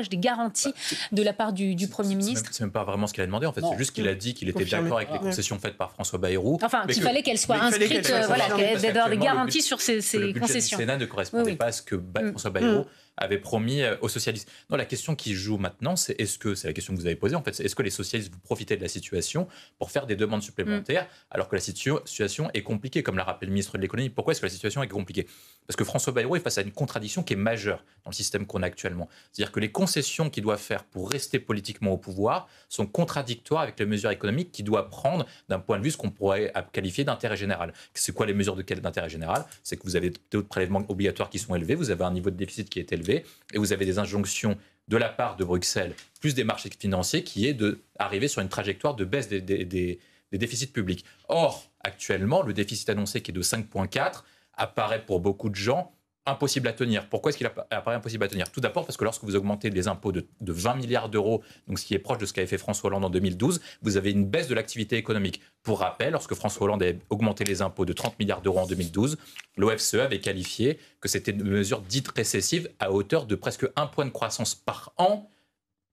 des garanties de la part du Premier ministre. C'est même pas vraiment ce qu'il a demandé, en fait. C'est juste qu'il a dit qu'il était d'accord avec les concessions faites par François Bayrou. Enfin, qu'il fallait qu'elles soient inscrites, d'avoir des garanties sur ces concessions. Le budget du Sénat ne correspondait pas à ce que François Bayrou avait promis aux socialistes. Non, la question qui joue maintenant, c'est la question que vous avez posée, en fait, est-ce que les socialistes vous profitez de la situation pour faire des demandes supplémentaires alors que la situation est compliquée, comme l'a rappelé le ministre de l'économie. Pourquoi est-ce que la situation est compliquée? Parce que François Bayrou est face à une contradiction qui est majeure dans le système qu'on a actuellement. C'est-à-dire que les concessions qu'il doit faire pour rester politiquement au pouvoir sont contradictoires avec les mesures économiques qu'il doit prendre d'un point de vue ce qu'on pourrait qualifier d'intérêt général. C'est quoi les mesures d'intérêt général? C'est que vous avez des taux de prélèvements obligatoires qui sont élevés, vous avez un niveau de déficit qui est élevé, et vous avez des injonctions de la part de Bruxelles, plus des marchés financiers, qui est d'arriver sur une trajectoire de baisse des déficits publics. Or, actuellement, le déficit annoncé qui est de 5,4 apparaît pour beaucoup de gens impossible à tenir. Pourquoi est-ce qu'il apparaît impossible à tenir? Tout d'abord parce que lorsque vous augmentez les impôts de 20 milliards d'euros, donc ce qui est proche de ce qu'avait fait François Hollande en 2012, vous avez une baisse de l'activité économique. Pour rappel, lorsque François Hollande avait augmenté les impôts de 30 milliards d'euros en 2012, l'OFCE avait qualifié que c'était une mesure dite récessive à hauteur de presque 1 point de croissance par an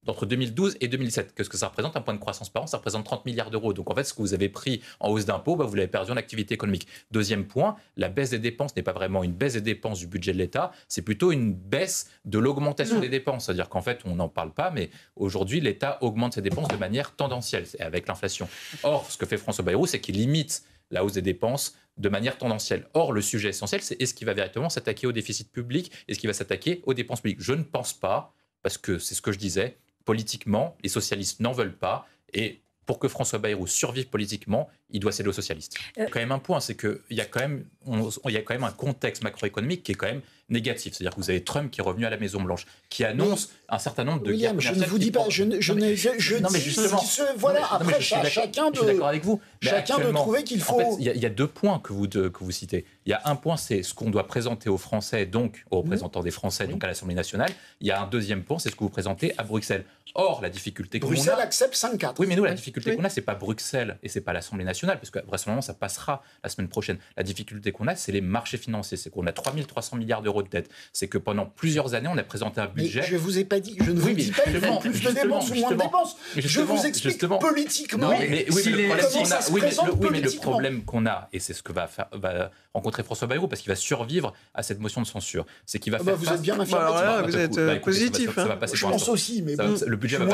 entre 2012 et 2017. Qu'est-ce que ça représente? Un point de croissance par an, ça représente 30 milliards d'euros. Donc en fait, ce que vous avez pris en hausse d'impôts, vous l'avez perdu en activité économique. Deuxième point, la baisse des dépenses n'est pas vraiment une baisse des dépenses du budget de l'État, c'est plutôt une baisse de l'augmentation des dépenses. C'est-à-dire qu'en fait, on n'en parle pas, mais aujourd'hui, l'État augmente ses dépenses de manière tendancielle, avec l'inflation. Or, ce que fait François Bayrou, c'est qu'il limite la hausse des dépenses de manière tendancielle. Or, le sujet essentiel, c'est est-ce qu'il va véritablement s'attaquer au déficit public? Est-ce qu'il va s'attaquer aux dépenses publiques? Je ne pense pas, parce que c'est ce que je disais, politiquement, les socialistes n'en veulent pas, et pour que François Bayrou survive politiquement, il doit céder aux socialistes. Il y a quand même un point, c'est qu'il y a quand même un contexte macroéconomique qui est quand même négatif. C'est-à-dire que vous avez Trump qui est revenu à la Maison-Blanche, qui annonce un certain nombre de guerres commerciales. Je ne vous dis pas, non, mais justement, voilà, après, chacun de trouver qu'il faut... En fait, il y a deux points que vous citez. Il y a un point, c'est ce qu'on doit présenter aux Français, donc aux représentants des Français, donc à l'Assemblée nationale. Il y a un deuxième point, c'est ce que vous présentez à Bruxelles. Or, la difficulté qu'on a... Bruxelles accepte 5,4. Oui, mais nous, la difficulté qu'on a, c'est pas Bruxelles et c'est pas l'Assemblée nationale, parce que vraisemblablement, ça passera la semaine prochaine. La difficulté qu'on a, c'est les marchés financiers. C'est qu'on a 3 300 milliards d'euros de dette. C'est que pendant plusieurs années, on a présenté un budget... Mais je vous ai pas dit, je ne vous dis pas qu'il faut plus de dépenses ou moins de dépenses. Je vous explique politiquement. Mais le problème qu'on a, et c'est ce que va rencontrer François Bayrou, parce qu'il va survivre à cette motion de censure, c'est qu'il va faire vous êtes bien affirmatif. Vous êtes positif. Ça va passer je pense aussi, mais bon, le budget va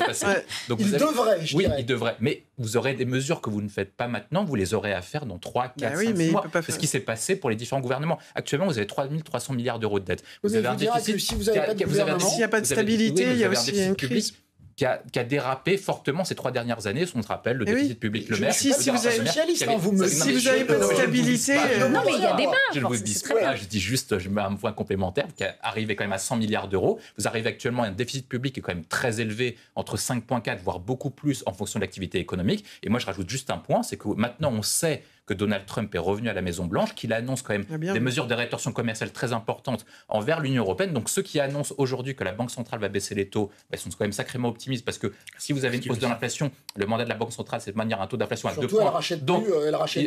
passer. Donc il devrait, je dirais. Oui, il devrait. Mais vous aurez des mesures que vous ne faites pas maintenant, vous les aurez à faire dans 3, 4, 5, 6 mois. C'est ce qui s'est passé pour les différents gouvernements. Actuellement, vous avez 3 300 milliards d'euros de dette. Vous avez un déficit. Si vous n'avez pas de gouvernement, s'il n'y a pas de stabilité, il y a aussi une crise. Qui a dérapé fortement ces 3 dernières années. On se rappelle, le déficit public, le maire... Si vous n'avez pas de stabilité... Non, mais il y a des marges. Je ne vous dis pas, je dis juste, je mets un point complémentaire, qui est arrivé quand même à 100 milliards d'euros. Vous arrivez actuellement à un déficit public qui est quand même très élevé, entre 5,4, voire beaucoup plus, en fonction de l'activité économique. Et moi, je rajoute juste un point, c'est que maintenant, on sait que Donald Trump est revenu à la Maison-Blanche, qu'il annonce quand même des mesures de rétorsion commerciale très importantes envers l'Union européenne. Donc ceux qui annoncent aujourd'hui que la Banque centrale va baisser les taux, sont quand même sacrément optimistes, parce que si vous avez une hausse de l'inflation, le mandat de la Banque centrale, c'est de manière un taux d'inflation à 2 points. Donc, elle rachète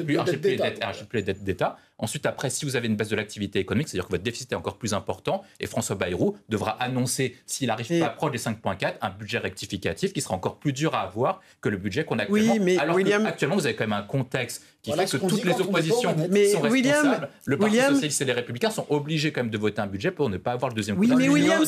plus les dettes d'État. Ensuite, après, si vous avez une baisse de l'activité économique, c'est-à-dire que votre déficit est encore plus important, et François Bayrou devra annoncer, s'il n'arrive pas proche des 5,4, un budget rectificatif qui sera encore plus dur à avoir que le budget qu'on a actuellement. Oui, mais alors qu'actuellement, vous avez quand même un contexte qui fait que toutes les oppositions sont responsables. Le Parti socialiste et les Républicains sont obligés quand même de voter un budget pour ne pas avoir le deuxième coup. Oui, mais William,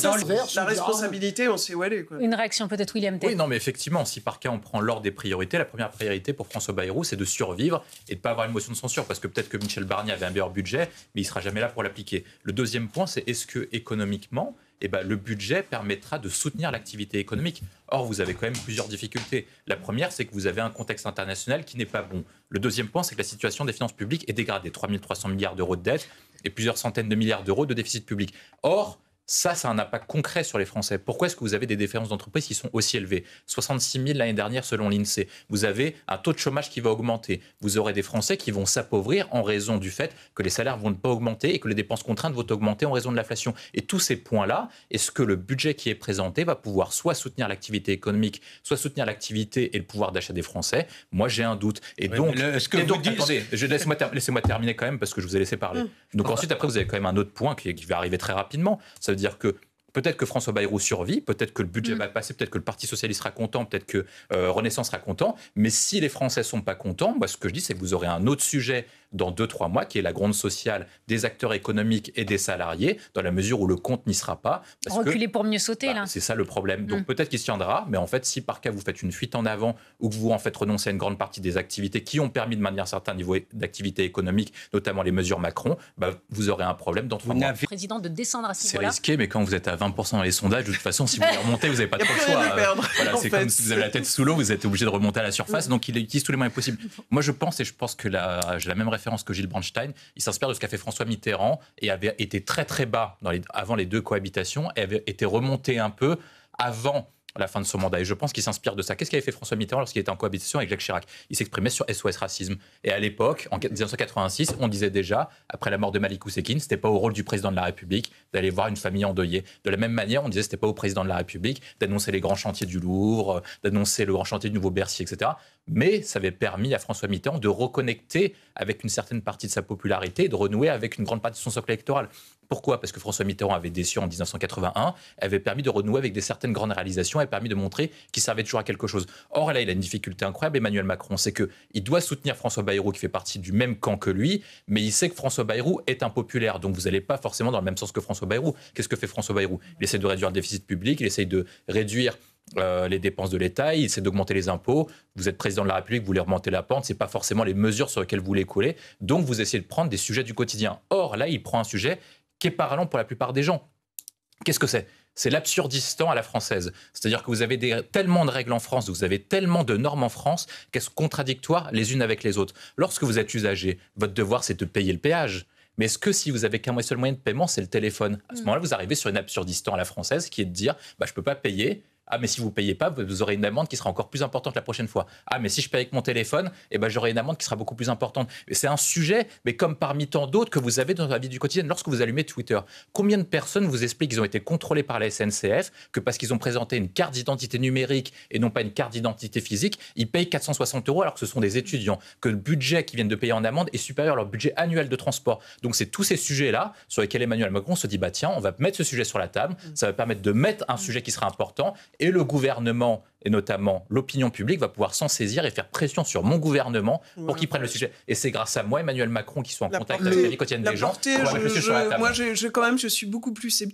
la responsabilité, on sait où elle est. Une réaction peut-être, William T. Oui, non, mais effectivement, si par cas on prend l'ordre des priorités, la première priorité pour François Bayrou, c'est de survivre et de ne pas avoir une motion de censure, parce que peut-être que Michel Barnier avait un meilleur budget, mais il ne sera jamais là pour l'appliquer. Le deuxième point, c'est est-ce que économiquement, le budget permettra de soutenir l'activité économique. Or, vous avez quand même plusieurs difficultés. La première, c'est que vous avez un contexte international qui n'est pas bon. Le deuxième point, c'est que la situation des finances publiques est dégradée. 3 300 milliards d'euros de dette et plusieurs centaines de milliards d'euros de déficit public. Or, ça a un impact concret sur les Français. Pourquoi est-ce que vous avez des défaillances d'entreprises qui sont aussi élevées? 66 000 l'année dernière selon l'INSEE. Vous avez un taux de chômage qui va augmenter. Vous aurez des Français qui vont s'appauvrir en raison du fait que les salaires vont ne pas augmenter et que les dépenses contraintes vont augmenter en raison de l'inflation. Et tous ces points-là, est-ce que le budget qui est présenté va pouvoir soit soutenir l'activité économique, soit soutenir l'activité et le pouvoir d'achat des Français? Moi, j'ai un doute. Et donc, attendez, laissez-moi terminer quand même, parce que je vous ai laissé parler. Donc ensuite, après, vous avez quand même un autre point qui va arriver très rapidement. Ça veut dire que Peut-être que François Bayrou survit, peut-être que le budget va passer, peut-être que le Parti socialiste sera content, peut-être que Renaissance sera content. Mais si les Français ne sont pas contents, moi, ce que je dis, c'est que vous aurez un autre sujet dans 2-3 mois, qui est la gronde sociale des acteurs économiques et des salariés, dans la mesure où le compte n'y sera pas. Reculer pour mieux sauter, là. C'est ça le problème. Donc peut-être qu'il se tiendra, mais en fait, si par cas vous faites une fuite en avant ou que vous en fait renoncez à une grande partie des activités qui ont permis de maintenir un certain niveau d'activité économique, notamment les mesures Macron, vous aurez un problème dans 3 mois. Président de descendre à ce C'est niveau-là. risqué, mais quand vous êtes à 20% dans les sondages, de toute façon, si vous les remontez, vous n'avez pas trop le choix. Voilà, c'est comme si vous avez la tête sous l'eau, vous êtes obligé de remonter à la surface. Donc il utilise tous les moyens possibles. Moi, je pense que j'ai la même référence que Gilles Branstein. Il s'inspire de ce qu'a fait François Mitterrand et avait été très très bas avant les 2 cohabitations et avait été remonté un peu avant la fin de son mandat. Et je pense qu'il s'inspire de ça. Qu'est-ce qu'avait fait François Mitterrand lorsqu'il était en cohabitation avec Jacques Chirac? Il s'exprimait sur SOS Racisme. Et à l'époque, en 1986, on disait déjà, après la mort de Malik Oussekine, c'était pas au rôle du président de la République d'aller voir une famille endeuillée. De la même manière, on disait c'était pas au président de la République d'annoncer les grands chantiers du Louvre, d'annoncer le grand chantier du Nouveau Bercy, etc. Mais ça avait permis à François Mitterrand de reconnecter avec une certaine partie de sa popularité et de renouer avec une grande partie de son socle électoral. Pourquoi? Parce que François Mitterrand avait déçu en 1981, avait permis de renouer avec certaines grandes réalisations, avait permis de montrer qu'il servait toujours à quelque chose. Or là, il a une difficulté incroyable, Emmanuel Macron, c'est qu'il doit soutenir François Bayrou qui fait partie du même camp que lui, mais il sait que François Bayrou est impopulaire, donc vous n'allez pas forcément dans le même sens que François Bayrou. Qu'est-ce que fait François Bayrou? Il essaie de réduire le déficit public, il essaie de réduire les dépenses de l'État, il essaie d'augmenter les impôts. Vous êtes président de la République, vous voulez remonter la pente, ce n'est pas forcément les mesures sur lesquelles vous voulez couler, donc vous essayez de prendre des sujets du quotidien. Or là, il prend un sujet qui est parlant pour la plupart des gens. Qu'est-ce que c'est? C'est l'absurdistan à la française. C'est-à-dire que vous avez tellement de règles en France, vous avez tellement de normes en France qu'elles sont contradictoires les unes avec les autres. Lorsque vous êtes usager, votre devoir, c'est de payer le péage. Mais est-ce que si vous avez qu'un seul moyen de paiement, c'est le téléphone? À ce moment-là, vous arrivez sur une absurdistan à la française qui est de dire je ne peux pas payer. Ah, mais si vous ne payez pas, vous aurez une amende qui sera encore plus importante la prochaine fois. Ah, mais si je paye avec mon téléphone, j'aurai une amende qui sera beaucoup plus importante. Et c'est un sujet, mais comme parmi tant d'autres que vous avez dans la vie du quotidien. Lorsque vous allumez Twitter, combien de personnes vous expliquent qu'ils ont été contrôlés par la SNCF, que parce qu'ils ont présenté une carte d'identité numérique et non pas une carte d'identité physique, ils payent 460 € alors que ce sont des étudiants, que le budget qu'ils viennent de payer en amende est supérieur à leur budget annuel de transport. Donc c'est tous ces sujets-là sur lesquels Emmanuel Macron se dit tiens, on va mettre ce sujet sur la table, ça va permettre de mettre un sujet qui sera important et le gouvernement et notamment l'opinion publique va pouvoir s'en saisir et faire pression sur mon gouvernement pour qu'il prenne le sujet. Et c'est grâce à moi, Emmanuel Macron, qui soit en contact avec la vie quotidienne des gens. Moi, je suis beaucoup plus sceptique